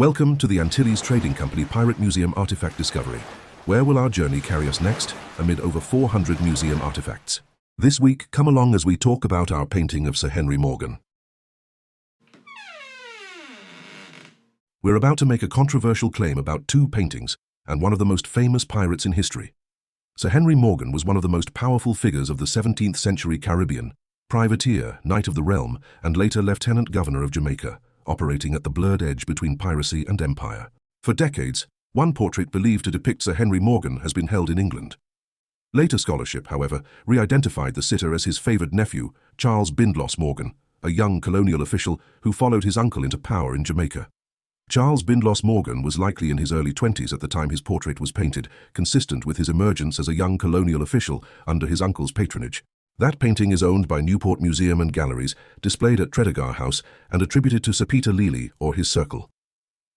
Welcome to the Antilles Trading Company Pirate Museum Artifact Discovery. Where will our journey carry us next, amid over 400 museum artifacts? This week, come along as we talk about our painting of Sir Henry Morgan. We're about to make a controversial claim about two paintings, and one of the most famous pirates in history. Sir Henry Morgan was one of the most powerful figures of the 17th century Caribbean, privateer, knight of the realm, and later lieutenant governor of Jamaica, operating at the blurred edge between piracy and empire. For decades, one portrait believed to depict Sir Henry Morgan has been held in England. Later scholarship, however, re-identified the sitter as his favoured nephew, Charles Bindloss Morgan, a young colonial official who followed his uncle into power in Jamaica. Charles Bindloss Morgan was likely in his early 20s at the time his portrait was painted, consistent with his emergence as a young colonial official under his uncle's patronage. That painting is owned by Newport Museum and Galleries, displayed at Tredegar House, and attributed to Sir Peter Lely or his circle.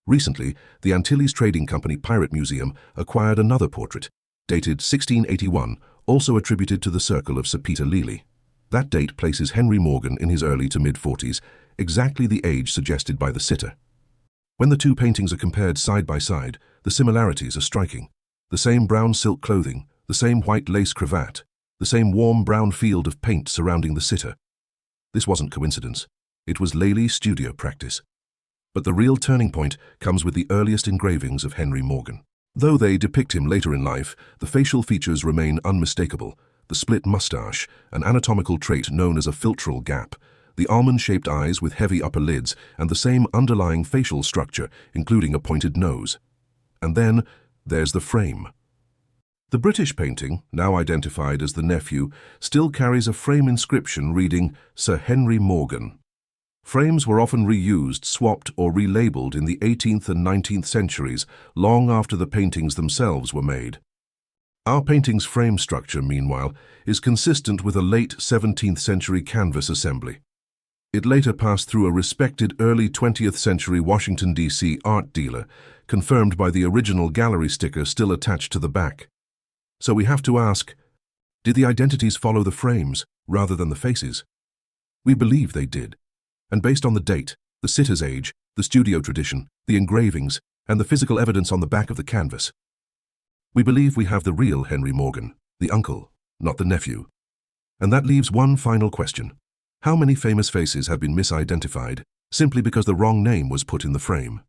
Recently, the Antilles Trading Company Pirate Museum acquired another portrait, dated 1681, also attributed to the circle of Sir Peter Lely. That date places Henry Morgan in his early to mid-40s, exactly the age suggested by the sitter. When the two paintings are compared side by side, the similarities are striking. The same brown silk clothing, the same white lace cravat, the same warm brown field of paint surrounding the sitter. This wasn't coincidence. It was Lely's studio practice. But the real turning point comes with the earliest engravings of Henry Morgan. Though they depict him later in life, the facial features remain unmistakable. The split mustache, an anatomical trait known as a philtral gap, the almond-shaped eyes with heavy upper lids, and the same underlying facial structure, including a pointed nose. And then, there's the frame. The British painting, now identified as the nephew, still carries a frame inscription reading Sir Henry Morgan. Frames were often reused, swapped, or relabeled in the 18th and 19th centuries, long after the paintings themselves were made. Our painting's frame structure, meanwhile, is consistent with a late 17th century canvas assembly. It later passed through a respected early 20th century Washington, D.C. art dealer, confirmed by the original gallery sticker still attached to the back. So we have to ask, did the identities follow the frames rather than the faces? We believe they did. And based on the date, the sitter's age, the studio tradition, the engravings, and the physical evidence on the back of the canvas, we believe we have the real Henry Morgan, the uncle, not the nephew. And that leaves one final question. How many famous faces have been misidentified simply because the wrong name was put in the frame?